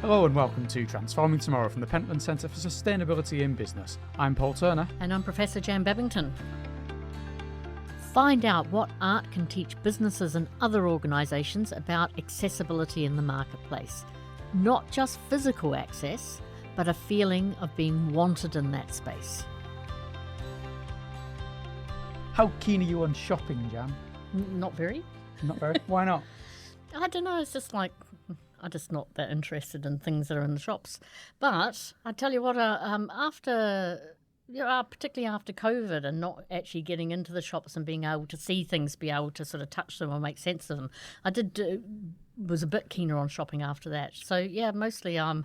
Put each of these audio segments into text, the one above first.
Hello and welcome to Transforming Tomorrow from the Pentland Centre for Sustainability in Business. I'm Paul Turner. And I'm Professor Jan Babington. Find out what art can teach businesses and other organisations about accessibility in the marketplace. Not just physical access, but a feeling of being wanted in that space. How keen are you on shopping, Jan? Not very. Not very? Why not? I don't know, it's just like, I'm just not that interested in things that are in the shops. But I tell you what, particularly after COVID and not actually getting into the shops and being able to see things, be able to sort of touch them or make sense of them, was a bit keener on shopping after that. So yeah, mostly I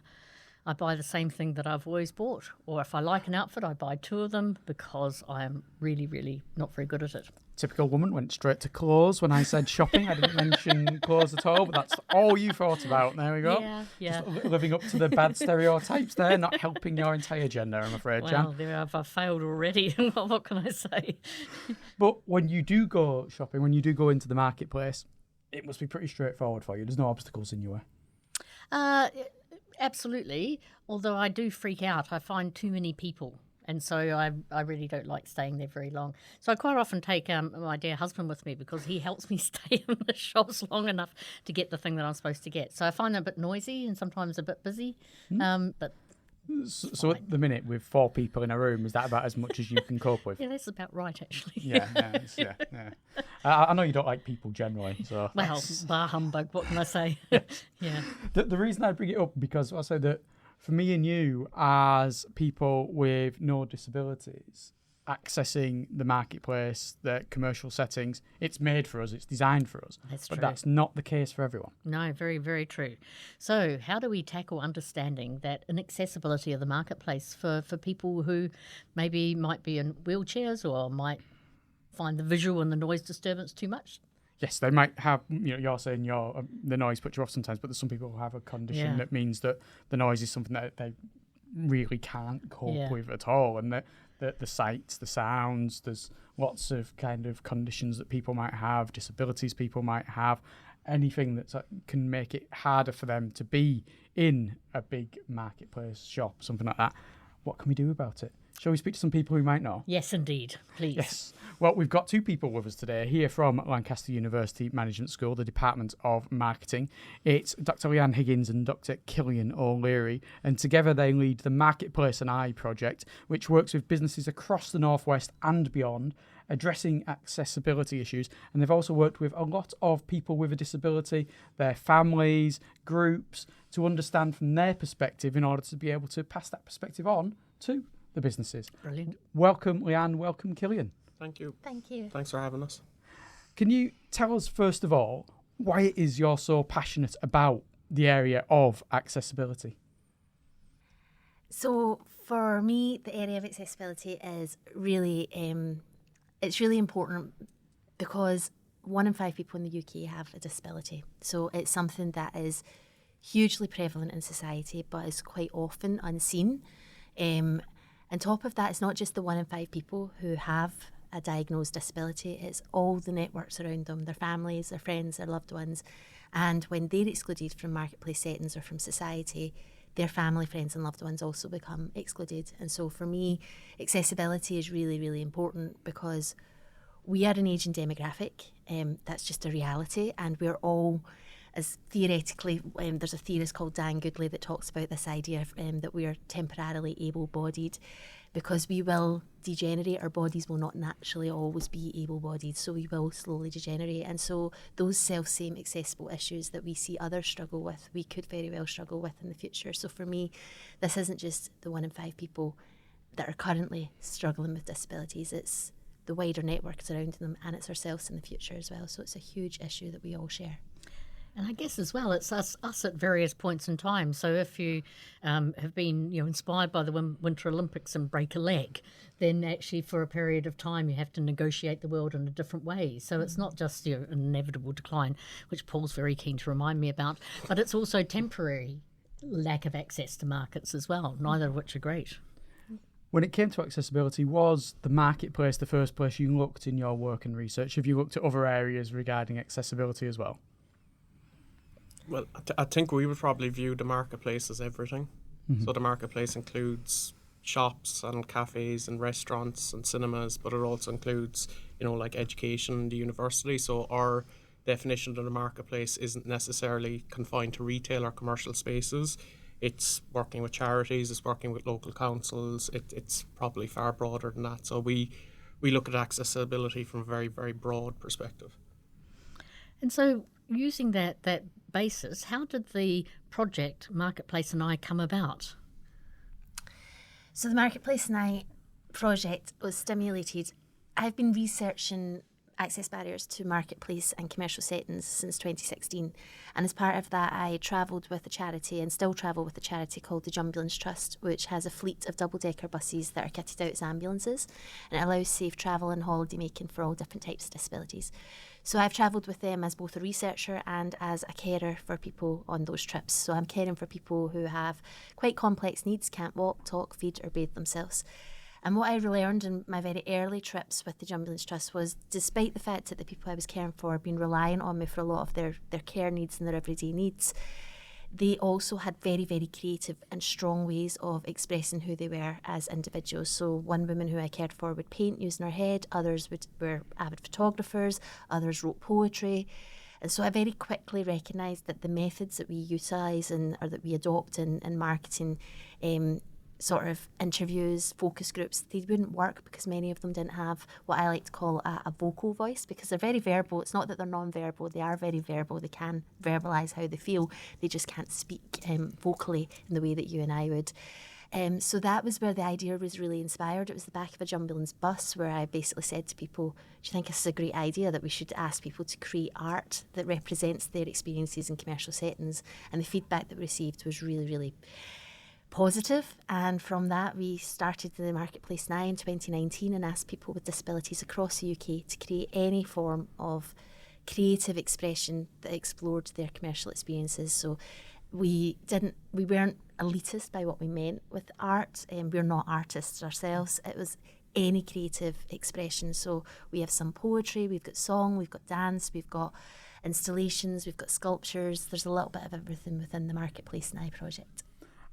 buy the same thing that I've always bought. Or if I like an outfit, I buy two of them because I am really, really not very good at it. Typical woman, went straight to clothes when I said shopping. I didn't mention clothes at all, but that's all you thought about. There we go. Yeah. Just living up to the bad stereotypes there, not helping your entire gender, I'm afraid, Jan. Well, there I've failed already. What can I say? But when you do go shopping, when you do go into the marketplace, it must be pretty straightforward for you. There's no obstacles in your way. Absolutely. Although I do freak out. I find too many people. And so I really don't like staying there very long. So I quite often take my dear husband with me because he helps me stay in the shops long enough to get the thing that I'm supposed to get. So I find it a bit noisy and sometimes a bit busy. But so at the minute, with 4 people in a room, is that about as much as you can cope with? Yeah, that's about right, actually. Yeah. I know you don't like people generally. So well, bar humbug, what can I say? Yeah. The reason I bring it up, because I say that for me and you, as people with no disabilities, accessing the marketplace, the commercial settings, it's made for us, it's designed for us. That's but true. That's not the case for everyone. No, very, very true. So how do we tackle understanding that inaccessibility of the marketplace for people who maybe might be in wheelchairs or might find the visual and the noise disturbance too much? Yes, they might have, you're saying the noise puts you off sometimes, but there's some people who have a condition that means that the noise is something that they really can't cope with at all. And the sights, the sounds, there's lots of kind of conditions that people might have, disabilities people might have, anything that can make it harder for them to be in a big marketplace shop, something like that. What can we do about it? Shall we speak to some people who might know? Yes, indeed. Please. Yes. Well, we've got 2 people with us today here from Lancaster University Management School, the Department of Marketing. It's Dr. Leighanne Higgins and Dr. Killian O'Leary, and together they lead the Marketplace and I project, which works with businesses across the Northwest and beyond, addressing accessibility issues. And they've also worked with a lot of people with a disability, their families, groups, to understand from their perspective in order to be able to pass that perspective on to the businesses. Brilliant. Welcome, Leighanne. Welcome, Killian. Thank you. Thank you. Thanks for having us. Can you tell us, first of all, why it is you're so passionate about the area of accessibility? So for me, the area of accessibility is really, it's really important because 1 in 5 people in the UK have a disability. So it's something that is hugely prevalent in society, but is quite often unseen. On top of that, it's not just the 1 in 5 people who have a diagnosed disability, it's all the networks around them, their families, their friends, their loved ones. And when they're excluded from marketplace settings or from society, their family, friends and loved ones also become excluded. And so for me, accessibility is really, really important because we are an ageing demographic. That's just a reality. And we're all, as theoretically, there's a theorist called Dan Goodley that talks about this idea that we are temporarily able-bodied because we will degenerate. Our bodies will not naturally always be able-bodied, so we will slowly degenerate. And so those self-same accessible issues that we see others struggle with, we could very well struggle with in the future. So for me, this isn't just the 1 in 5 people that are currently struggling with disabilities, it's the wider networks around them, and it's ourselves in the future as well. So it's a huge issue that we all share. And I guess as well, it's us at various points in time. So if you have been inspired by the Winter Olympics and break a leg, then actually for a period of time you have to negotiate the world in a different way. So it's not just an inevitable decline, which Paul's very keen to remind me about, but it's also temporary lack of access to markets as well, neither of which are great. When it came to accessibility, was the marketplace the first place you looked in your work and research? Have you looked at other areas regarding accessibility as well? Well, I think we would probably view the marketplace as everything. So the marketplace includes shops and cafes and restaurants and cinemas, but it also includes, like education, the university. So our definition of the marketplace isn't necessarily confined to retail or commercial spaces. It's working with charities, it's working with local councils. It's probably far broader than that. So we look at accessibility from a very, very broad perspective. And so, using that basis, how did the project Marketplace and I come about? So the Marketplace and I project was stimulated. I've been researching access barriers to marketplace and commercial settings since 2016. And as part of that, I travelled with a charity and still travel with a charity called the Jumbulance Trust, which has a fleet of double-decker buses that are kitted out as ambulances. And it allows safe travel and holiday making for all different types of disabilities. So I've travelled with them as both a researcher and as a carer for people on those trips. So I'm caring for people who have quite complex needs, can't walk, talk, feed or bathe themselves. And what I learned in my very early trips with the Jumbulance Trust was, despite the fact that the people I was caring for had been reliant on me for a lot of their care needs and their everyday needs, they also had very, very creative and strong ways of expressing who they were as individuals. So one woman who I cared for would paint using her head, others were avid photographers, others wrote poetry. And so I very quickly recognised that the methods that we utilise or that we adopt in marketing, sort of interviews, focus groups, they wouldn't work because many of them didn't have what I like to call a vocal voice, because they're very verbal. It's not that they're non-verbal, they are very verbal. They can verbalise how they feel. They just can't speak vocally in the way that you and I would. So that was where the idea was really inspired. It was the back of a Jumbulance bus where I basically said to people, do you think this is a great idea that we should ask people to create art that represents their experiences in commercial settings? And the feedback that we received was really, really positive, and from that we started the Marketplace now in 2019 and asked people with disabilities across the UK to create any form of creative expression that explored their commercial experiences. So we weren't elitist by what we meant with art, and we're not artists ourselves. It was any creative expression. So we have some poetry, we've got song, we've got dance, we've got installations, we've got sculptures. There's a little bit of everything within the Marketplace Now project.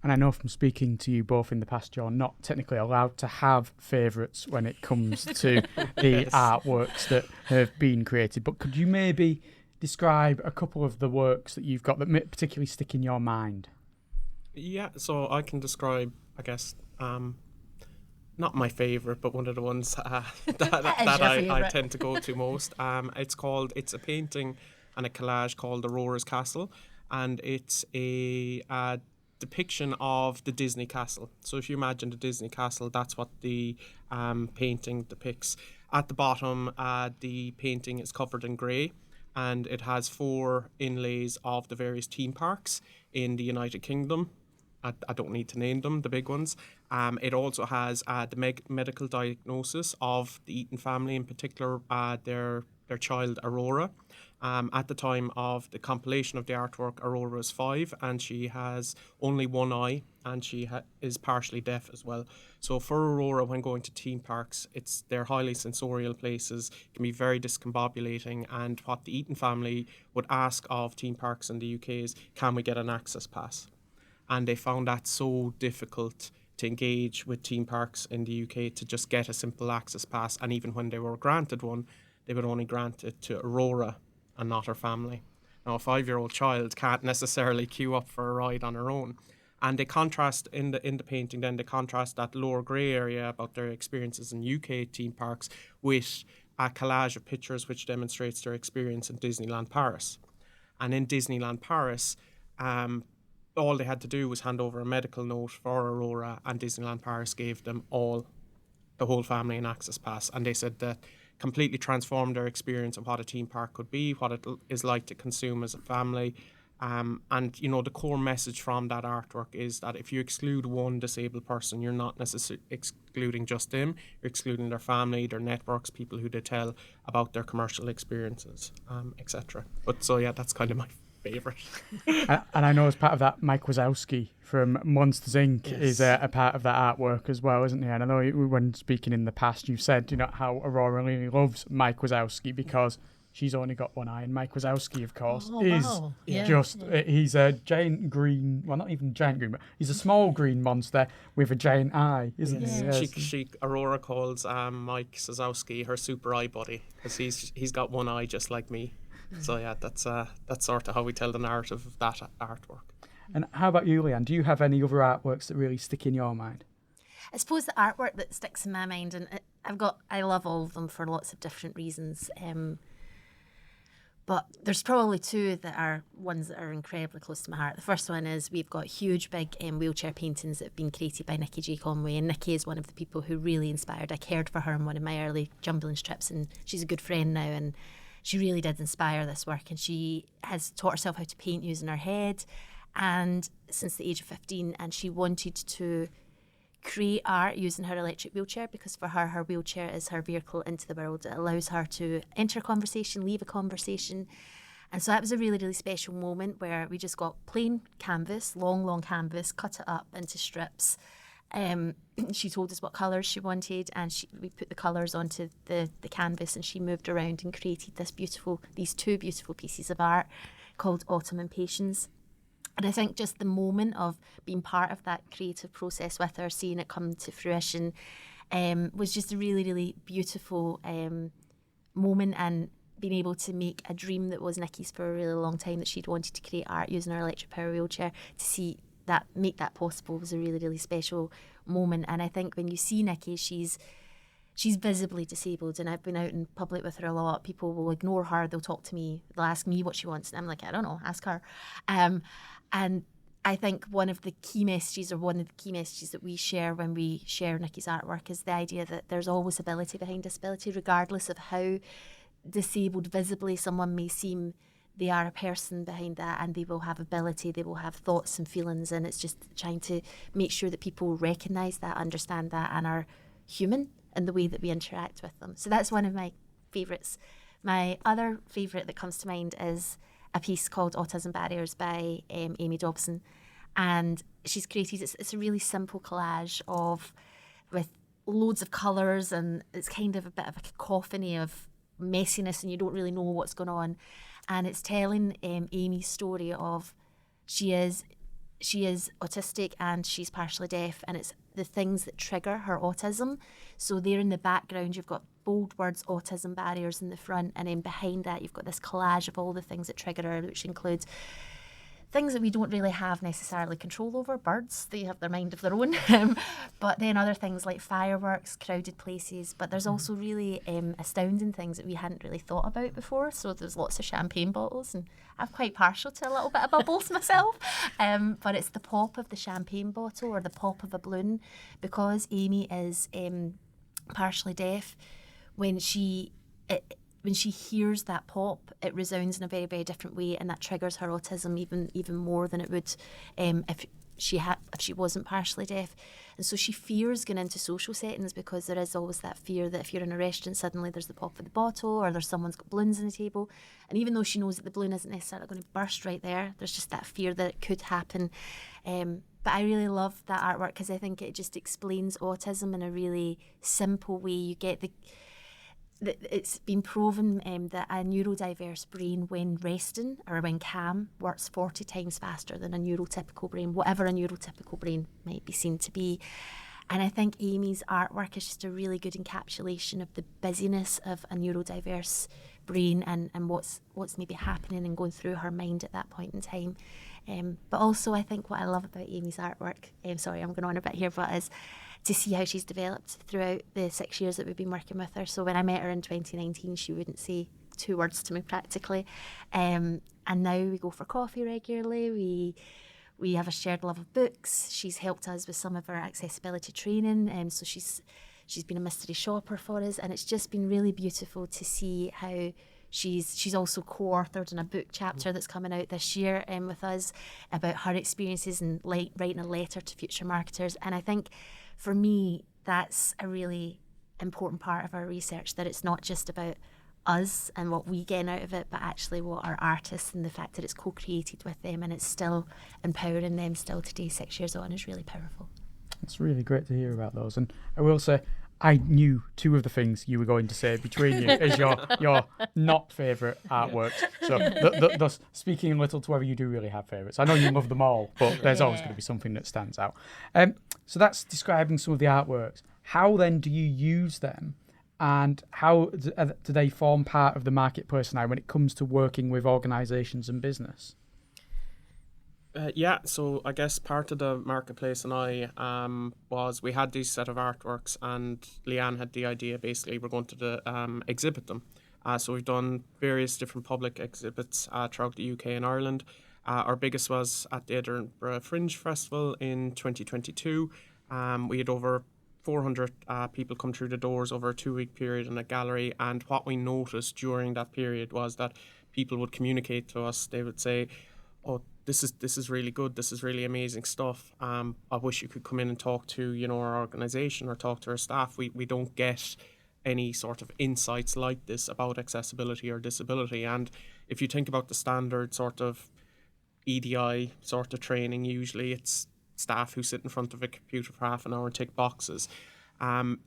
And I know from speaking to you both in the past, you're not technically allowed to have favourites when it comes to the artworks that have been created. But could you maybe describe a couple of the works that you've got that particularly stick in your mind? Yeah, so I can describe, I guess, not my favourite, but one of the ones that I tend to go to most. It's a painting and a collage called Aurora's Castle, and it's a depiction of the Disney castle. So if you imagine the Disney castle, that's what the painting depicts. At the bottom, the painting is covered in grey, and it has 4 inlays of the various theme parks in the United Kingdom. I don't need to name them, the big ones. It also has the medical diagnosis of the Eaton family, in particular their child Aurora. At the time of the compilation of the artwork, Aurora is 5 and she has only one eye, and she is partially deaf as well. So for Aurora, when going to theme parks, they're highly sensorial places, can be very discombobulating, and what the Eaton family would ask of theme parks in the UK is, can we get an access pass? And they found that so difficult to engage with theme parks in the UK to just get a simple access pass, and even when they were granted one, they would only grant it to Aurora and not her family. Now, a 5-year-old child can't necessarily queue up for a ride on her own. And they contrast in the painting, then they contrast that lower grey area about their experiences in UK theme parks with a collage of pictures which demonstrates their experience in Disneyland Paris. And in Disneyland Paris, all they had to do was hand over a medical note for Aurora, and Disneyland Paris gave them the whole family an access pass. And they said that completely transformed their experience of what a theme park could be, what it is like to consume as a family. And, the core message from that artwork is that if you exclude one disabled person, you're not necessarily excluding just them, you're excluding their family, their networks, people who they tell about their commercial experiences, etc. But so, yeah, that's kind of my favourite. And I know as part of that, Mike Wazowski from Monsters Inc. is a part of that artwork as well, isn't he? And I know when speaking in the past, you've said, how Aurora really loves Mike Wazowski because she's only got one eye. And Mike Wazowski, of course, Oh, is wow. Yeah, just, he's a giant green, well, not even giant green, but he's a small green monster with a giant eye, isn't he? Yeah. Yes. Aurora calls Mike Wazowski her super eye buddy, because he's got one eye just like me. So yeah, that's sort of how we tell the narrative of that artwork. And how about you, Leighanne? Do you have any other artworks that really stick in your mind? I suppose the artwork that sticks in my mind, and I love all of them for lots of different reasons. But there's probably two that are ones that are incredibly close to my heart. The first one is we've got huge, big wheelchair paintings that have been created by Nikki J. Conway, and Nikki is one of the people who really inspired. I cared for her on one of my early Jumbling trips, and she's a good friend now, and she really did inspire this work, and she has taught herself how to paint using her head, and since the age of 15, and she wanted to create art using her electric wheelchair, because for her wheelchair is her vehicle into the world. It allows her to enter a conversation, leave a conversation. And so that was a really, really special moment where we just got plain canvas, long canvas, cut it up into strips. She told us what colours she wanted, and we put the colours onto the canvas, and she moved around and created these two beautiful pieces of art called Autumn and Patience. And I think just the moment of being part of that creative process with her, seeing it come to fruition, was just a really, really beautiful moment, and being able to make a dream that was Nikki's for a really long time, that she'd wanted to create art using her electric power wheelchair, to see that make that possible was a really, really special moment. And I think when you see Nikki, she's visibly disabled, and I've been out in public with her a lot. People will ignore her, they'll talk to me, they'll ask me what she wants, and I'm like, I don't know, ask her. And I think one of the key messages that we share when we share Nikki's artwork is the idea that there's always ability behind disability, regardless of how disabled visibly someone may seem. They are a person behind that, and they will have ability, they will have thoughts and feelings, and it's just trying to make sure that people recognise that, understand that, and are human in the way that we interact with them. So that's one of my favourites. My other favourite that comes to mind is a piece called Autism Barriers by Amy Dobson, and she's created, it's a really simple collage with loads of colours, and it's kind of a bit of a cacophony of messiness, and you don't really know what's going on. And it's telling Amy's story of she is autistic and she's partially deaf, and it's the things that trigger her autism. So there in the background you've got bold words, autism barriers in the front, and then behind that you've got this collage of all the things that trigger her, which includes things that we don't really have necessarily control over. Birds, they have their mind of their own. But then other things like fireworks, crowded places. But there's also really astounding things that we hadn't really thought about before. So there's lots of champagne bottles, and I'm quite partial to a little bit of bubbles myself. But it's the pop of the champagne bottle or the pop of a balloon. Because Amy is partially deaf, when she hears that pop, it resounds in a very, very different way, and that triggers her autism even more than it would if she wasn't partially deaf. And so she fears going into social settings, because there is always that fear that if you're in a restaurant, suddenly there's the pop of the bottle, or there's someone's got balloons on the table. And even though she knows that the balloon isn't necessarily going to burst right there, there's just that fear that it could happen. But I really love that artwork, because I think it just explains autism in a really simple way. You get it's been proven that a neurodiverse brain, when resting or when calm, works 40 times faster than a neurotypical brain, whatever a neurotypical brain might be seen to be. And I think Amy's artwork is just a really good encapsulation of the busyness of a neurodiverse brain, and what's maybe happening and going through her mind at that point in time. But also I think what I love about Amy's artwork, sorry I'm going on a bit here, but is to see how she's developed throughout the 6 years that we've been working with her. So when I met her in 2019, she wouldn't say 2 words to me practically. And now we go for coffee regularly. We have a shared love of books. She's helped us with some of our accessibility training. So she's been a mystery shopper for us. And it's just been really beautiful to see how she's also co-authored in a book chapter that's coming out this year with us about her experiences and writing a letter to future marketers. And I think for me, that's a really important part of our research, that it's not just about us and what we get out of it, but actually what our artists, and the fact that it's co-created with them and it's still empowering them still today, 6 years on, is really powerful. It's really great to hear about those. And I will say, I knew two of the things you were going to say between you as your not favourite artworks. So thus speaking little to whether you do really have favourites. I know you love them all, but there's always going to be something that stands out. So that's describing some of the artworks. How then do you use them, and how do they form part of the marketplace now when it comes to working with organisations and business? So I guess part of the marketplace and I was we had these set of artworks, and Leighanne had the idea basically we're going to exhibit them. So we've done various different public exhibits throughout the UK and Ireland. Our biggest was at the Edinburgh Fringe Festival in 2022. We had over 400 people come through the doors over a 2-week period in a gallery, and what we noticed during that period was that people would communicate to us. They would say, "Oh, this is really good. This is really amazing stuff. I wish you could come in and talk to our organisation or talk to our staff. We don't get any sort of insights like this about accessibility or disability." And if you think about the standard sort of EDI sort of training, usually it's staff who sit in front of a computer for half an hour and tick boxes.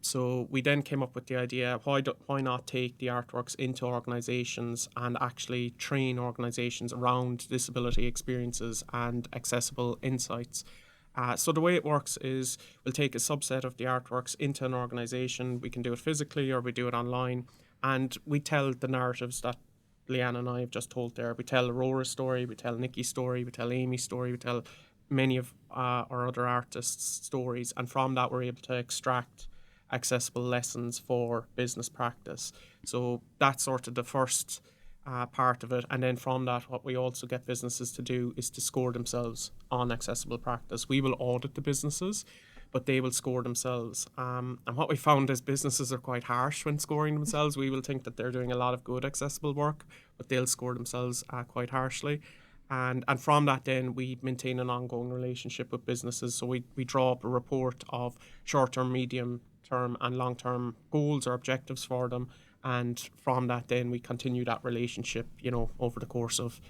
So we then came up with the idea, why not take the artworks into organisations and actually train organisations around disability experiences and accessible insights. So the way it works is we'll take a subset of the artworks into an organisation. We can do it physically or we do it online, and we tell the narratives that Leighanne and I have just told there. We tell Aurora's story, we tell Nikki's story, we tell Amy's story, we tell many of our other artists' stories, and from that we're able to extract accessible lessons for business practice. So that's sort of the first part of it, and then from that what we also get businesses to do is to score themselves on accessible practice. We will audit the businesses, but they will score themselves, and what we found is businesses are quite harsh when scoring themselves. We will think that they're doing a lot of good accessible work, but they'll score themselves quite harshly. And from that then we maintain an ongoing relationship with businesses. So we draw up a report of short-term, medium-term and long-term goals or objectives for them. And from that then we continue that relationship, over the course of,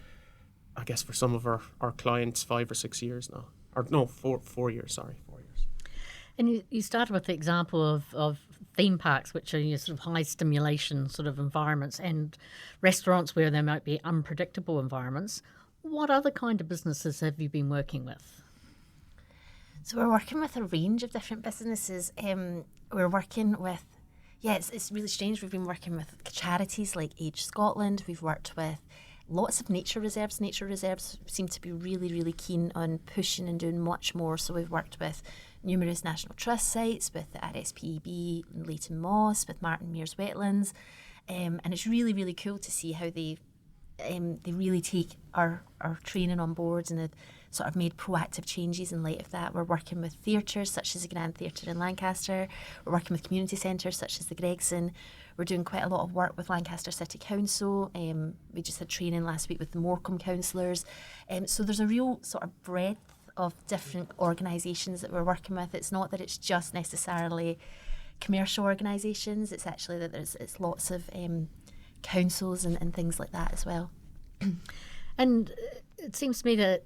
I guess for some of our clients, 5 or 6 years now. Or no, 4 years, sorry, 4 years. And you started with the example of theme parks, which are sort of high stimulation sort of environments, and restaurants where there might be unpredictable environments. What other kind of businesses have you been working with? So we're working with a range of different businesses. We're working with, it's really strange. We've been working with charities like Age Scotland. We've worked with lots of nature reserves. Nature reserves seem to be really, really keen on pushing and doing much more. So we've worked with numerous National Trust sites, with the RSPB, Leighton Moss, with Martin Mears Wetlands. And it's really, really cool to see how they really take our training on board, and have sort of made proactive changes in light of that. We're working with theatres such as the Grand Theatre in Lancaster. We're working with community centres such as the Gregson. We're doing quite a lot of work with Lancaster City Council. We just had training last week with the Morecambe councillors. So there's a real sort of breadth of different organisations that we're working with. It's not that it's just necessarily commercial organisations. It's actually that it's lots of councils and things like that as well. And it seems to me that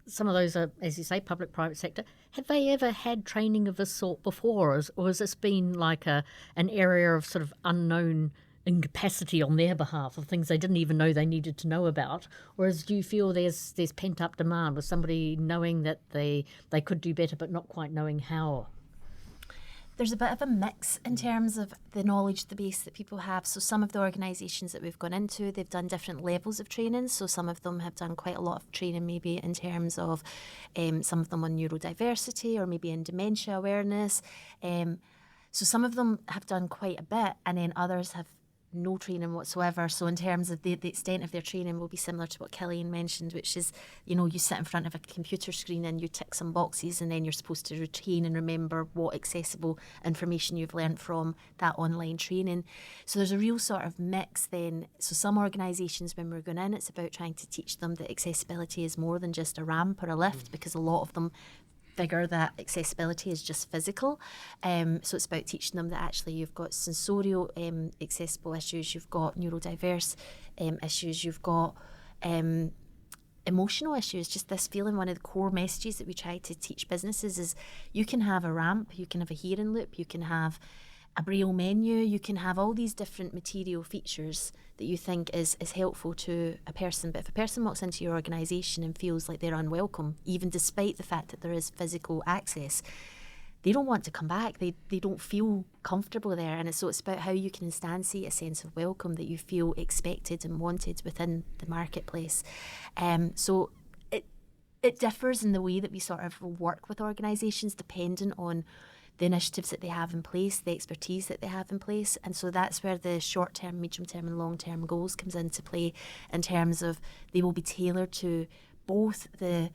some of those are, as you say, public-private sector. Have they ever had training of this sort before, or has this been like an area of sort of unknown incapacity on their behalf, of things they didn't even know they needed to know about? Whereas do you feel there's pent-up demand with somebody knowing that they could do better but not quite knowing how? There's a bit of a mix in terms of the knowledge, the base that people have. So some of the organisations that we've gone into, they've done different levels of training. So some of them have done quite a lot of training maybe in terms of some of them on neurodiversity or maybe in dementia awareness. So some of them have done quite a bit, and then others have no training whatsoever. So in terms of the extent of their training will be similar to what Killian mentioned, which is, you sit in front of a computer screen and you tick some boxes, and then you're supposed to retain and remember what accessible information you've learnt from that online training. So there's a real sort of mix then. So some organisations, when we're going in, it's about trying to teach them that accessibility is more than just a ramp or a lift, because a lot of them figure that accessibility is just physical. So it's about teaching them that actually you've got sensorial accessible issues, you've got neurodiverse issues, you've got emotional issues. Just this feeling, one of the core messages that we try to teach businesses is you can have a ramp, you can have a hearing loop, you can have a Braille menu. You can have all these different material features that you think is helpful to a person. But if a person walks into your organisation and feels like they're unwelcome, even despite the fact that there is physical access, they don't want to come back. They don't feel comfortable there. And so it's about how you can instantiate a sense of welcome, that you feel expected and wanted within the marketplace. So it differs in the way that we sort of work with organisations depending on the initiatives that they have in place, the expertise that they have in place. And so that's where the short-term, medium-term and long-term goals comes into play, in terms of they will be tailored to both the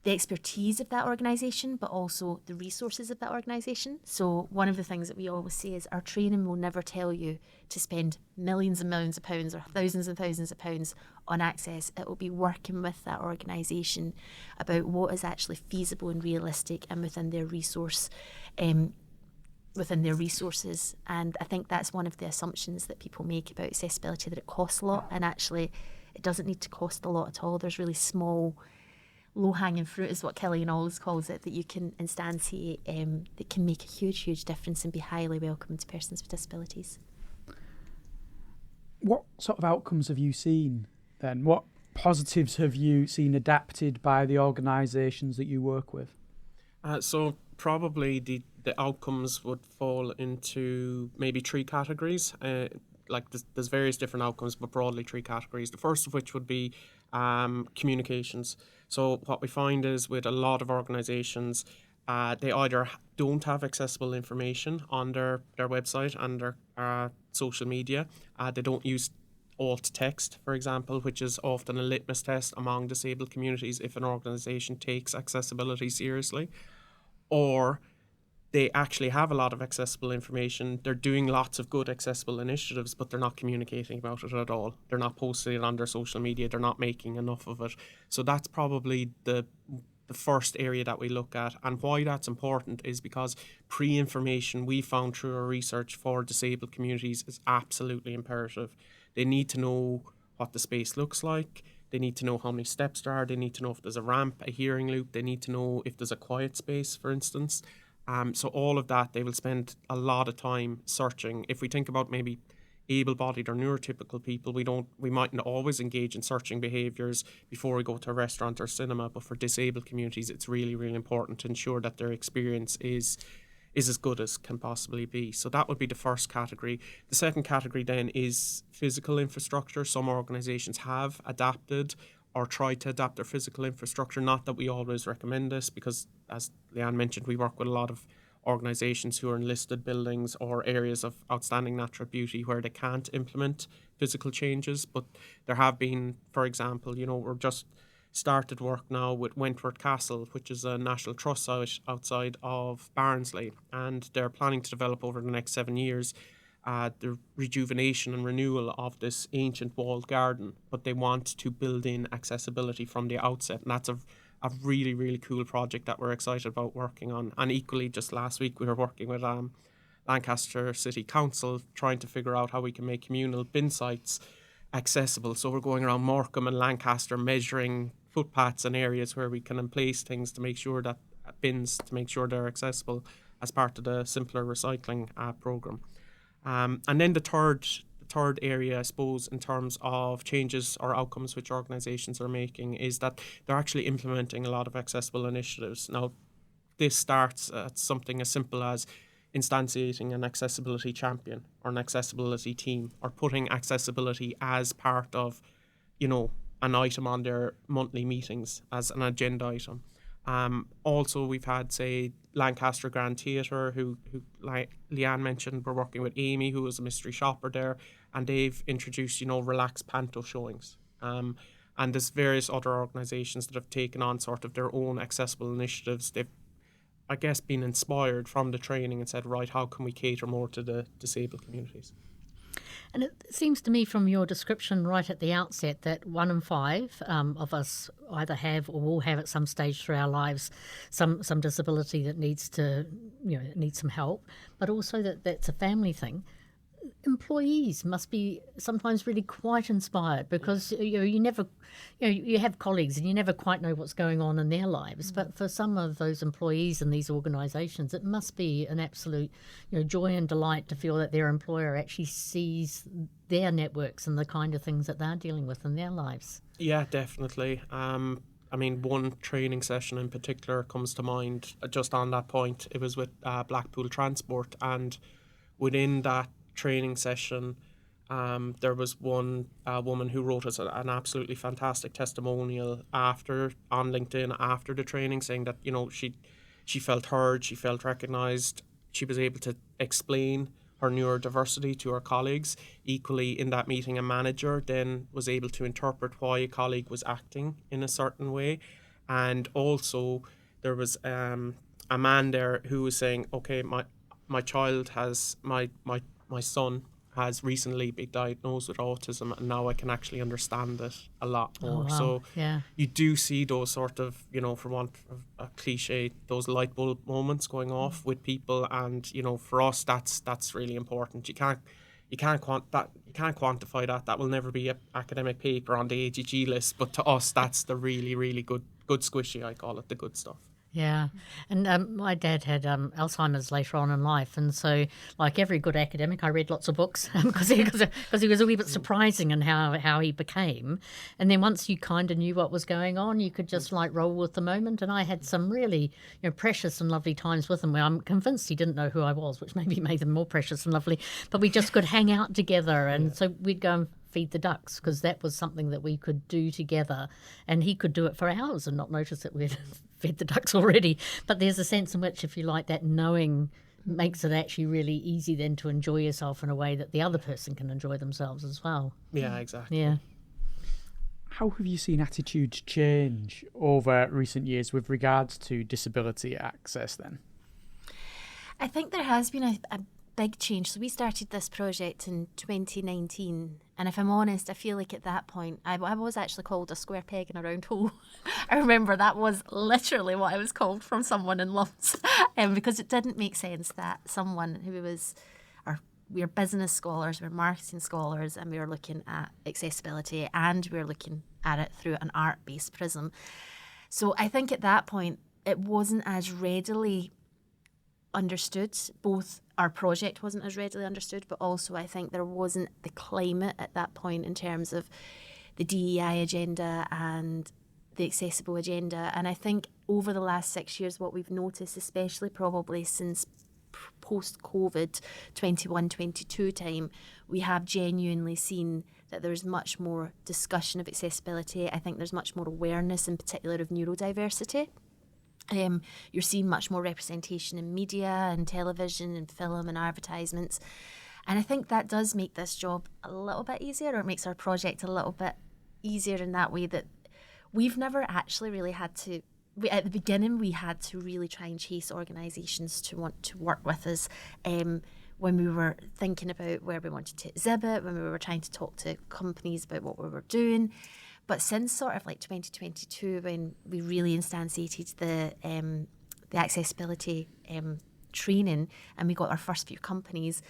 expertise of that organisation, but also the resources of that organisation. So one of the things that we always say is our training will never tell you to spend millions and millions of pounds or thousands and thousands of pounds on access. It will be working with that organisation about what is actually feasible and realistic and within their resources. And I think that's one of the assumptions that people make about accessibility, that it costs a lot, and actually it doesn't need to cost a lot at all. There's really small low-hanging fruit, is what Killian always calls it, that you can instantiate that can make a huge difference and be highly welcome to persons with disabilities. What sort of outcomes have you seen then? What positives have you seen adapted by the organisations that you work with? So probably the outcomes would fall into maybe 3 categories. There's various different outcomes, but broadly 3 categories. The first of which would be communications. So what we find is with a lot of organisations, they either don't have accessible information on their website and their social media. They don't use alt text, for example, which is often a litmus test among disabled communities if an organisation takes accessibility seriously. Or they actually have a lot of accessible information. They're doing lots of good accessible initiatives, but they're not communicating about it at all. They're not posting it on their social media. They're not making enough of it. So that's probably the first area that we look at. And why that's important is because pre-information we found through our research for disabled communities is absolutely imperative. They need to know what the space looks like. They need to know how many steps there are. They need to know if there's a ramp, a hearing loop. They need to know if there's a quiet space, for instance. So all of that, they will spend a lot of time searching. If we think about maybe able-bodied or neurotypical people, we mightn't always engage in searching behaviours before we go to a restaurant or cinema, but for disabled communities, it's really, really important to ensure that their experience is as good as can possibly be. So that would be the first category. The second category then is physical infrastructure. Some organisations have adapted or try to adapt their physical infrastructure. Not that we always recommend this, because as Leighanne mentioned, we work with a lot of organisations who are in listed buildings or areas of outstanding natural beauty where they can't implement physical changes. But there have been, for example, we're just started work now with Wentworth Castle, which is a National Trust site outside of Barnsley, and they're planning to develop over the next 7 years the rejuvenation and renewal of this ancient walled garden, but they want to build in accessibility from the outset, and that's a really, really cool project that we're excited about working on. And equally, just last week we were working with Lancaster City Council trying to figure out how we can make communal bin sites accessible. So we're going around Morecambe and Lancaster measuring footpaths and areas where we can place things to make sure that bins, to make sure they're accessible as part of the simpler recycling programme. And then the third area, I suppose, in terms of changes or outcomes which organisations are making, is that they're actually implementing a lot of accessible initiatives. Now, this starts at something as simple as instantiating an accessibility champion or an accessibility team, or putting accessibility as part of, an item on their monthly meetings as an agenda item. Also, we've had, say, Lancaster Grand Theatre, who like Leighanne mentioned, we're working with Amy, who is a mystery shopper there, and they've introduced, relaxed panto showings. And there's various other organisations that have taken on sort of their own accessible initiatives. They've, I guess, been inspired from the training and said, right, how can we cater more to the disabled communities? And it seems to me from your description right at the outset that 1 in 5 of us either have or will have at some stage through our lives some disability that needs some help, but also that's a family thing. employees must be sometimes really quite inspired, because you never, you have colleagues and you never quite know what's going on in their lives. But for some of those employees in these organisations, it must be an absolute joy and delight to feel that their employer actually sees their networks and the kind of things that they're dealing with in their lives. Yeah, definitely. I mean, one training session in particular comes to mind just on that point. It was with Blackpool Transport, and within that training session, there was one woman who wrote us an absolutely fantastic testimonial on LinkedIn after the training, saying that she felt heard, she felt recognised, she was able to explain her neurodiversity to her colleagues. Equally, in that meeting, a manager then was able to interpret why a colleague was acting in a certain way. And also, there was a man there who was saying, okay, my son has recently been diagnosed with autism, and now I can actually understand it a lot more. Oh, wow. So yeah. you do see those sort of, for want of a cliche, those light bulb moments going off with people, and for us that's really important. You can't quantify that. That will never be an academic paper on the AGG list, but to us that's the really, really good squishy, I call it, the good stuff. Yeah, and my dad had Alzheimer's later on in life, and so like every good academic, I read lots of books because he was a wee bit surprising in how he became. And then once you kind of knew what was going on, you could just like roll with the moment. And I had some really precious and lovely times with him where I'm convinced he didn't know who I was, which maybe made them more precious and lovely. But we just could hang out together, and so we'd go and feed the ducks, because that was something that we could do together, and he could do it for hours and not notice that we'd fed the ducks already. But there's a sense in which, if you like, that knowing makes it actually really easy then to enjoy yourself in a way that the other person can enjoy themselves as well. Yeah, exactly. Yeah. How have you seen attitudes change over recent years with regards to disability access then? I think there has been a big change. So we started this project in 2019, and if I'm honest, I feel like at that point I was actually called a square peg in a round hole. I remember that was literally what I was called from someone in Lumps, because it didn't make sense that someone who was, we're business scholars, we're marketing scholars, and we were looking at accessibility, and we were looking at it through an art-based prism. So I think at that point it wasn't as readily understood. Both our project wasn't as readily understood, but also I think there wasn't the climate at that point in terms of the DEI agenda and the accessible agenda. And I think over the last 6 years, what we've noticed, especially probably since post-COVID 21-22 time, we have genuinely seen that there's much more discussion of accessibility. I think there's much more awareness, in particular, of neurodiversity. You're seeing much more representation in media and television and film and advertisements. And I think that does make this job a little bit easier, or it makes our project a little bit easier in that way that we've never actually really had to, at the beginning we had to really try and chase organisations to want to work with us when we were thinking about where we wanted to exhibit, when we were trying to talk to companies about what we were doing. But since sort of like 2022, when we really instantiated the accessibility training, and we got our first few companies,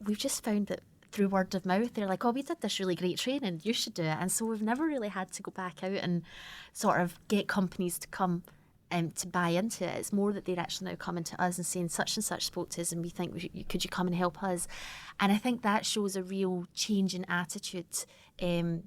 we've just found that through word of mouth, they're like, oh, we did this really great training, you should do it. And so we've never really had to go back out and sort of get companies to come to buy into it. It's more that they're actually now coming to us and saying such and such spoke to us, and we think could you come and help us? And I think that shows a real change in attitude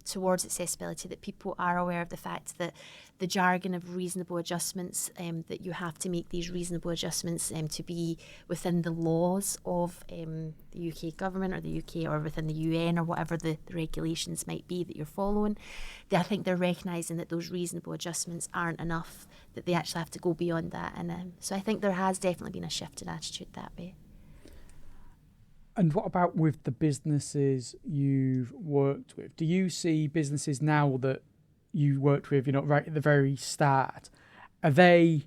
towards accessibility, that people are aware of the fact that the jargon of reasonable adjustments, that you have to make these reasonable adjustments to be within the laws of the UK government or the UK or within the UN or whatever the regulations might be that you're following. I think they're recognising that those reasonable adjustments aren't enough, that they actually have to go beyond that. And so I think there has definitely been a shift in attitude that way. And what about with the businesses you've worked with? Do you see businesses now that you worked with, right at the very start, are they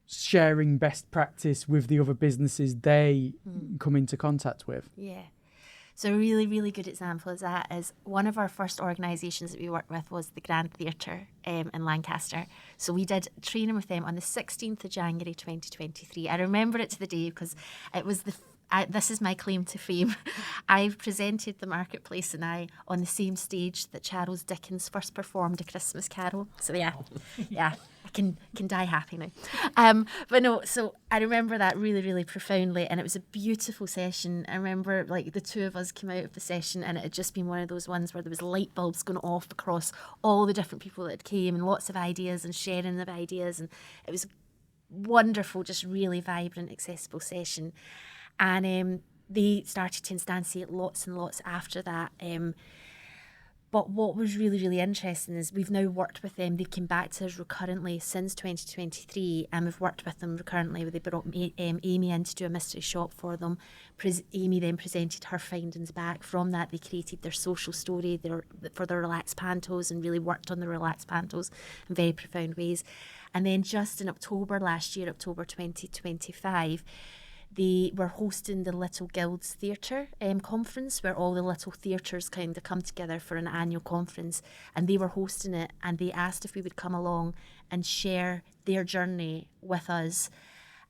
sharing best practice with the other businesses they come into contact with? Yeah. So a really, really good example of that is one of our first organisations that we worked with was the Grand Theatre in Lancaster. So we did training with them on the 16th of January 2023. I remember it to the day because it was this is my claim to fame. I've presented The Marketplace and I on the same stage that Charles Dickens first performed A Christmas Carol. So yeah, I can die happy now. But no, so I remember that really, really profoundly, and it was a beautiful session. I remember like the two of us came out of the session and it had just been one of those ones where there was light bulbs going off across all the different people that came and lots of ideas and sharing of ideas, and it was wonderful, just really vibrant, accessible session. And they started to instantiate lots and lots after that. But what was really, really interesting is we've now worked with them. They came back to us recurrently since 2023, and we've worked with them recurrently. They brought Amy in to do a mystery shop for them. Amy then presented her findings back. From that, they created their social story for their relaxed pantos and really worked on the relaxed pantos in very profound ways. And then just in October last year, October 2025, they were hosting the Little Guilds Theatre conference, where all the little theatres kind of come together for an annual conference, and they were hosting it, and they asked if we would come along and share their journey with us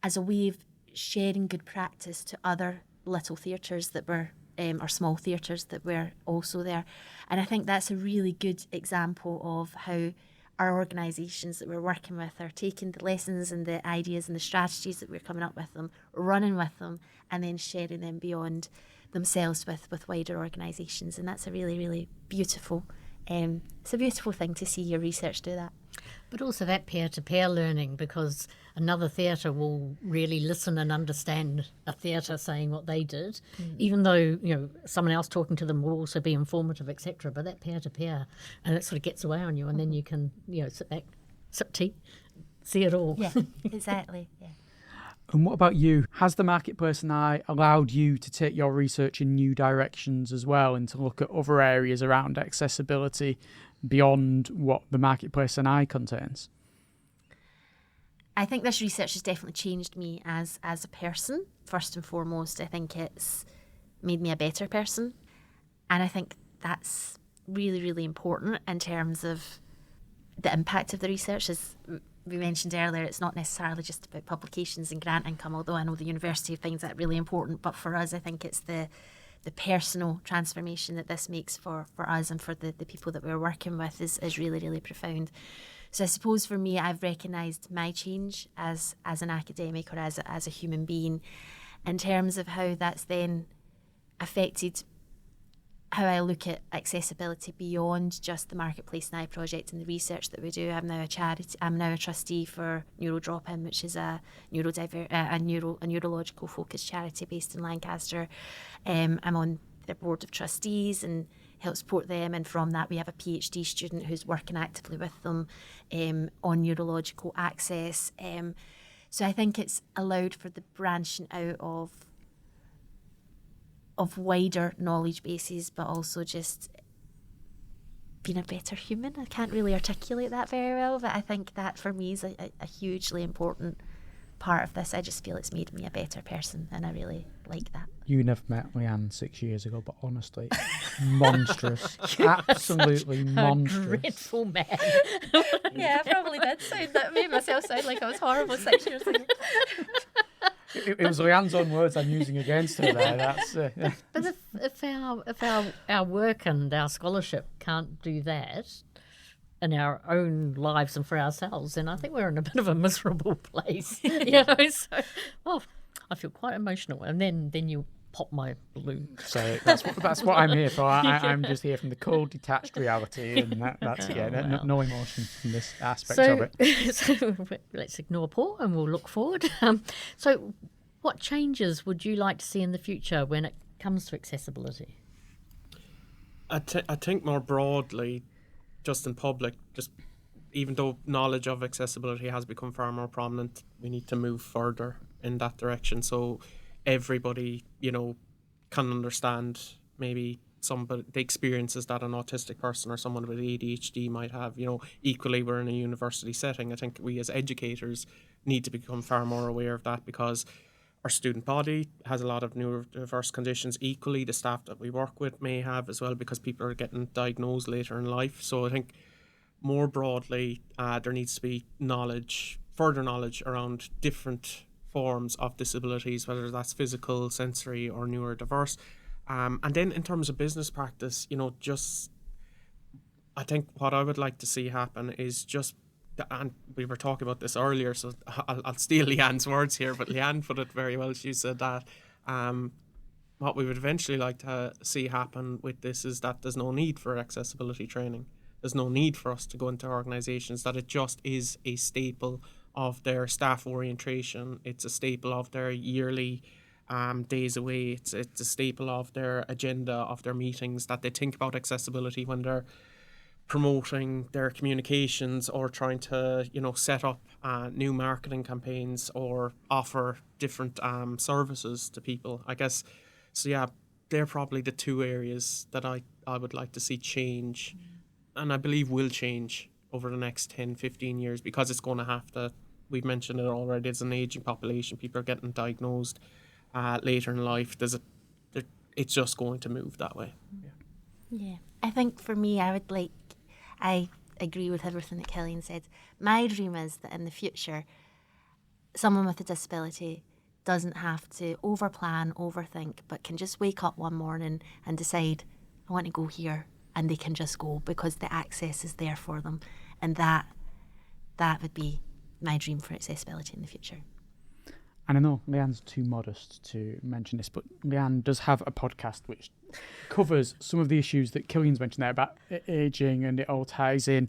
as a way of sharing good practice to other little theatres that were or small theatres that were also there. And I think that's a really good example of how our organisations that we're working with are taking the lessons and the ideas and the strategies that we're coming up with them, running with them, and then sharing them beyond themselves with wider organisations. And that's a really, really beautiful, it's a beautiful thing to see your research do that. But also that peer-to-peer learning, because another theatre will really listen and understand a theatre saying what they did, even though, someone else talking to them will also be informative, etc. But that peer-to-peer, and it sort of gets away on you, and then you can, sit back, sip tea, see it all. Yeah, exactly, yeah. And what about you? Has the Marketplace and I allowed you to take your research in new directions as well, and to look at other areas around accessibility beyond what the Marketplace and I contains? I think this research has definitely changed me as a person. First and foremost, I think it's made me a better person. And I think that's really, really important in terms of the impact of the research. As we mentioned earlier, it's not necessarily just about publications and grant income, although I know the university finds that really important. But for us, I think it's the personal transformation that this makes for us and for the people that we're working with is really, really profound. So I suppose for me, I've recognised my change as an academic or as a human being, in terms of how that's then affected how I look at accessibility beyond just the Marketplace and I project and the research that we do. I'm now a charity. I'm now a trustee for Neuro Drop-In, which is a neurological focused charity based in Lancaster. I'm on their board of trustees and help support them, and from that we have a PhD student who's working actively with them on neurological access. So I think it's allowed for the branching out of wider knowledge bases, but also just being a better human. I can't really articulate that very well, but I think that for me is a hugely important part of this. I just feel it's made me a better person, and I really like that. You never met Leighanne 6 years ago, but honestly, monstrous. Absolutely monstrous. A dreadful man. Yeah, I probably did sound that. Made myself sound like I was horrible 6 years ago. It was Leighanne's own words I'm using against her there. That's But if our work and our scholarship can't do that in our own lives and for ourselves, then I think we're in a bit of a miserable place. So, I feel quite emotional, and then you pop my balloon. So that's what I'm here for. I'm just here from the cold, detached reality, and that's no emotion from this aspect of it. So let's ignore Paul, and we'll look forward. So, what changes would you like to see in the future when it comes to accessibility? I think more broadly, just in public, just even though knowledge of accessibility has become far more prominent, we need to move further in that direction. So everybody, can understand maybe the experiences that an autistic person or someone with ADHD might have. Equally, we're in a university setting. I think we as educators need to become far more aware of that, because our student body has a lot of neurodiverse conditions. Equally, the staff that we work with may have as well, because people are getting diagnosed later in life. So I think more broadly, there needs to be further knowledge around different forms of disabilities, whether that's physical, sensory, or neurodiverse. And then in terms of business practice, I think what I would like to see happen is and we were talking about this earlier, so I'll steal Leighanne's words here, but Leighanne put it very well. She said that what we would eventually like to see happen with this is that there's no need for accessibility training. There's no need for us to go into organisations, that it just is a staple of their staff orientation. It's a staple of their yearly days away. It's a staple of their agenda, of their meetings, that they think about accessibility when they're promoting their communications or trying to, set up new marketing campaigns or offer different services to people, I guess. So yeah, they're probably the two areas that I would like to see change, and I believe will change over the next 10, 15 years, because it's going to have to. We've mentioned it already, it's an aging population. People are getting diagnosed later in life. It's just going to move that way. Yeah. I think for me, I agree with everything that Killian said. My dream is that in the future, someone with a disability doesn't have to overplan, overthink, but can just wake up one morning and decide, I want to go here, and they can just go because the access is there for them. And that would be my dream for accessibility in the future. And I know Leighanne's too modest to mention this, but Leighanne does have a podcast which covers some of the issues that Killian's mentioned there about ageing, and it all ties in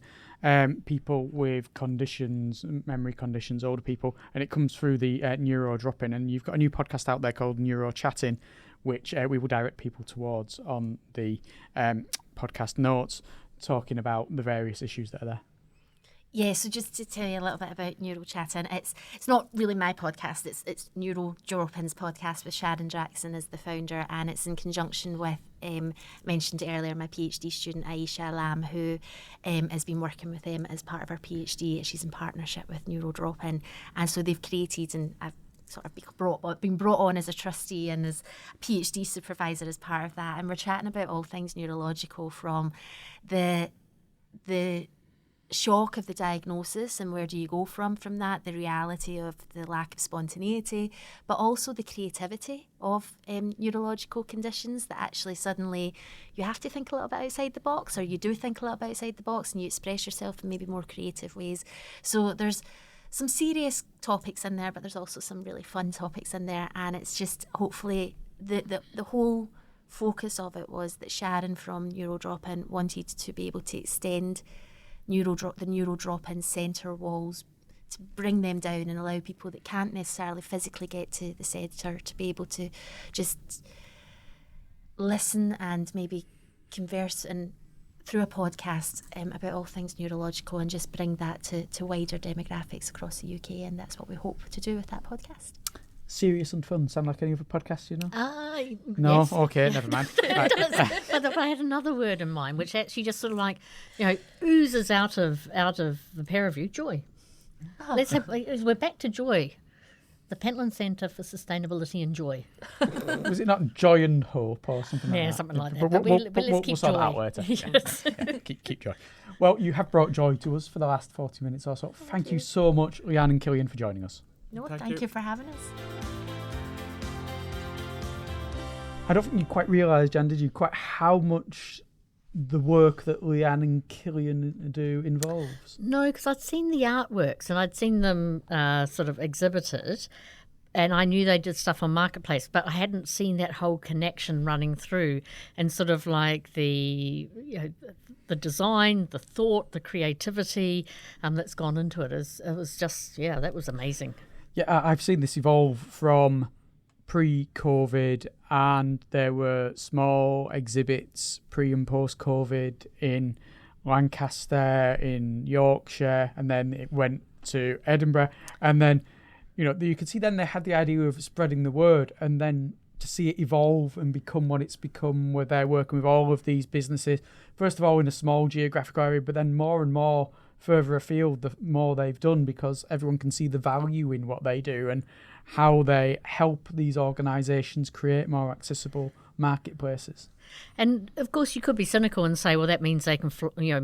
people with conditions, memory conditions, older people, and it comes through the neuro drop-in. And you've got a new podcast out there called Neuro Chatting, which we will direct people towards on the podcast notes, talking about the various issues that are there. Yeah, so just to tell you a little bit about Neuro Chatting, it's not really my podcast, it's Neuro Drop-In's podcast with Sharon Jackson as the founder, and it's in conjunction with, mentioned earlier, my PhD student Aisha Lam, who has been working with them as part of her PhD. She's in partnership with Neuro Drop-In, and so they've created, and I've sort of been brought on as a trustee and as a PhD supervisor as part of that, and we're chatting about all things neurological, from the shock of the diagnosis and where do you go from that, the reality of the lack of spontaneity, but also the creativity of neurological conditions, that actually suddenly you have to think a little bit outside the box, or you do think a little bit outside the box and you express yourself in maybe more creative ways. So there's some serious topics in there, but there's also some really fun topics in there, and it's just hopefully the whole focus of it was that Sharon from Neuro Drop-In wanted to be able to extend the Neuro Drop-In centre walls, to bring them down and allow people that can't necessarily physically get to the centre to be able to just listen and maybe converse and through a podcast about all things neurological, and just bring that to wider demographics across the UK, and that's what we hope to do with that podcast. Serious and fun. Sound like any other podcast, No? Yes. Okay, never mind. Right. But I had another word in mind, which actually just sort of oozes out of the pair of you, joy. Oh. We're back to joy. The Pentland Centre for Sustainability and Joy. Was it not joy and hope or something like that? Yeah, something like that. But let's keep we'll sort joy. that out later. Yes. Yeah, keep joy. Well, you have brought joy to us for the last 40 minutes or so. Thank you so much, Leighanne and Killian, for joining us. No, thank you for having us. I don't think you quite realised, Jan, did you, quite how much the work that Leighanne and Killian do involves? No, because I'd seen the artworks and I'd seen them sort of exhibited, and I knew they did stuff on Marketplace, but I hadn't seen that whole connection running through, and sort of like the design, the thought, the creativity that's gone into it. It was just, that was amazing. Yeah, I've seen this evolve from pre-COVID, and there were small exhibits pre and post-COVID in Lancaster, in Yorkshire, and then it went to Edinburgh, and then you could see then they had the idea of spreading the word, and then to see it evolve and become what it's become, where they're working with all of these businesses, first of all in a small geographical area, but then more and more further afield, the more they've done, because everyone can see the value in what they do and how they help these organisations create more accessible marketplaces. And of course, you could be cynical and say, well, that means they can,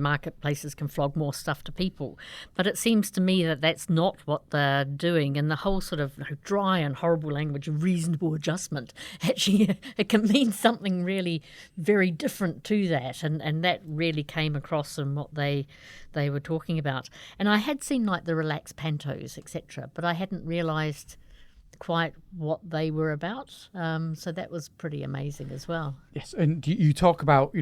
marketplaces can flog more stuff to people. But it seems to me that that's not what they're doing. And the whole sort of dry and horrible language of reasonable adjustment, actually, it can mean something really very different to that. And that really came across in what they were talking about. And I had seen like the relaxed pantos, etc., but I hadn't realised quite what they were about. So that was pretty amazing as well. Yes, and you talk about,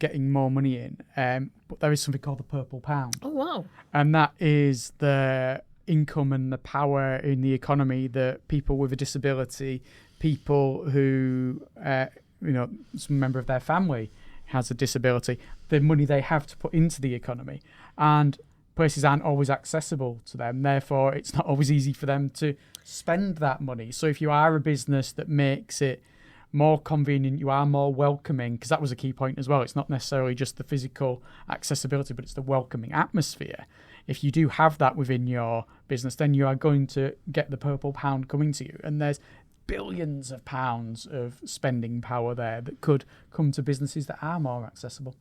getting more money in, but there is something called the purple pound. Oh, wow. And that is the income and the power in the economy that people with a disability, people who, some member of their family has a disability, the money they have to put into the economy. And places aren't always accessible to them. Therefore, it's not always easy for them to spend that money. So if you are a business that makes it more convenient, you are more welcoming, because that was a key point as well. It's not necessarily just the physical accessibility, but it's the welcoming atmosphere. If you do have that within your business, then you are going to get the purple pound coming to you. And there's billions of pounds of spending power there that could come to businesses that are more accessible.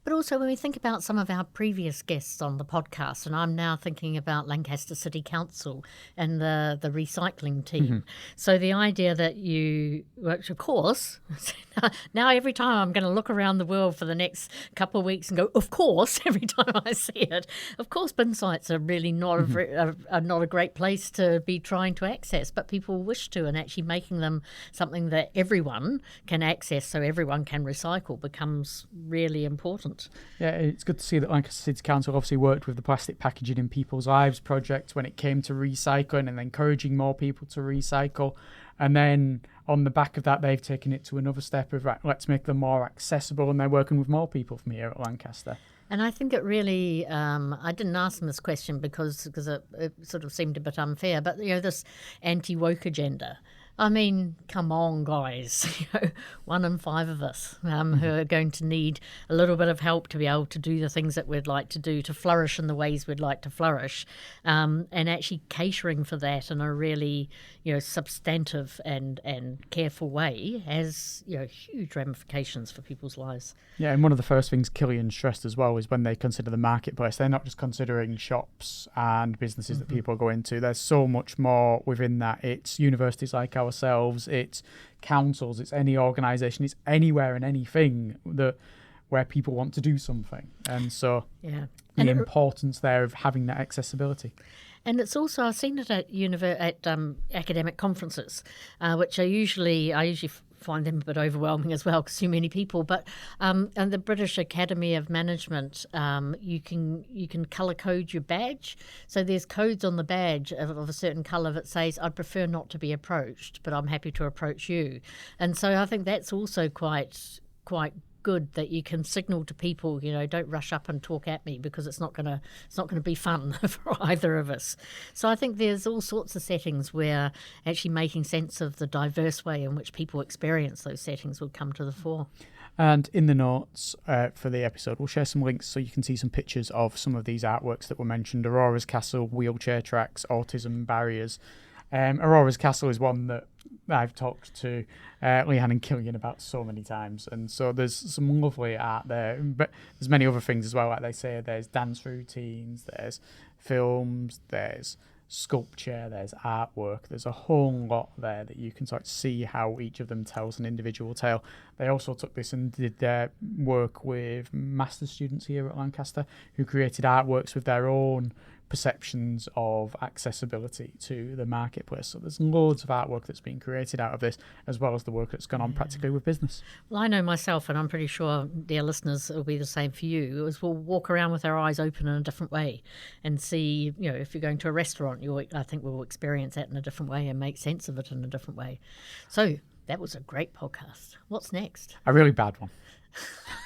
But also when we think about some of our previous guests on the podcast, and I'm now thinking about Lancaster City Council and the recycling team. Mm-hmm. So the idea that which of course, now every time I'm going to look around the world for the next couple of weeks and go, of course, every time I see it, of course bin sites are really not, are not a great place to be trying to access, but people wish to, and actually making them something that everyone can access so everyone can recycle becomes really important. Yeah, it's good to see that Lancaster City Council obviously worked with the Plastic Packaging in People's Lives project when it came to recycling and encouraging more people to recycle. And then on the back of that, they've taken it to another step of, right, let's make them more accessible, and they're working with more people from here at Lancaster. And I think it really, I didn't ask them this question because it sort of seemed a bit unfair, but, this anti-woke agenda. I mean, come on, guys. 1 in 5 of us who are going to need a little bit of help to be able to do the things that we'd like to do, to flourish in the ways we'd like to flourish, and actually catering for that in a really, substantive and careful way has, huge ramifications for people's lives. Yeah, and one of the first things Killian stressed as well is when they consider the marketplace, they're not just considering shops and businesses that people go into. There's so much more within that. It's universities like ourselves, it's councils, it's any organisation, it's anywhere and anything where people want to do something. And so the importance there of having that accessibility. And it's also, I've seen it at academic conferences, which I usually find them a bit overwhelming as well because too many people. But and the British Academy of Management, you can colour code your badge. So there's codes on the badge of a certain colour that says, "I'd prefer not to be approached, but I'm happy to approach you." And so I think that's also quite good that you can signal to people, don't rush up and talk at me because it's not gonna be fun for either of us. So I think there's all sorts of settings where actually making sense of the diverse way in which people experience those settings would come to the fore. And in the notes for the episode, we'll share some links so you can see some pictures of some of these artworks that were mentioned: Aurora's Castle, wheelchair tracks, autism barriers. Aurora's Castle is one that I've talked to Leighanne and Killian about so many times, and so there's some lovely art there, but there's many other things as well. Like they say, there's dance routines, there's films, there's sculpture, there's artwork, there's a whole lot there that you can sort of see how each of them tells an individual tale. They also took this and did their work with master's students here at Lancaster who created artworks with their own perceptions of accessibility to the marketplace. So there's loads of artwork that's been created out of this, as well as the work that's gone on practically with business. Well, I know myself, and I'm pretty sure dear listeners will be the same for you, is we'll walk around with our eyes open in a different way and see, if you're going to a restaurant, I think we'll experience that in a different way and make sense of it in a different way. So that was a great podcast. What's next? A really bad one.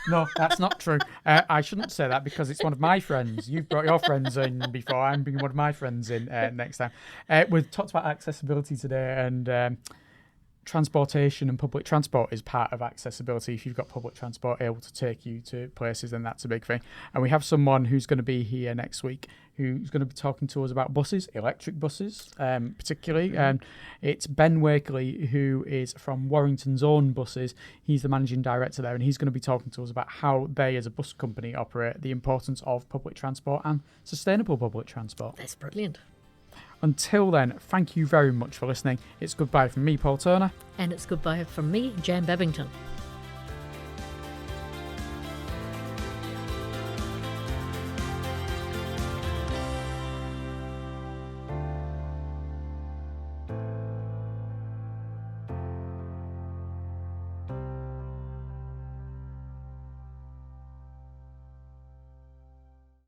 No, that's not true. I shouldn't say that because it's one of my friends. You've brought your friends in before. I'm bringing one of my friends in next time. We've talked about accessibility today and transportation and public transport is part of accessibility. If you've got public transport able to take you to places, then that's a big thing. And we have someone who's going to be here next week who's going to be talking to us about buses, electric buses particularly. And it's Ben Wakely, who is from Warrington's Own Buses. He's the managing director there, and he's going to be talking to us about how they as a bus company operate, the importance of public transport and sustainable public transport. That's brilliant. Until then, thank you very much for listening. It's goodbye from me, Paul Turner. And it's goodbye from me, Jan Babington.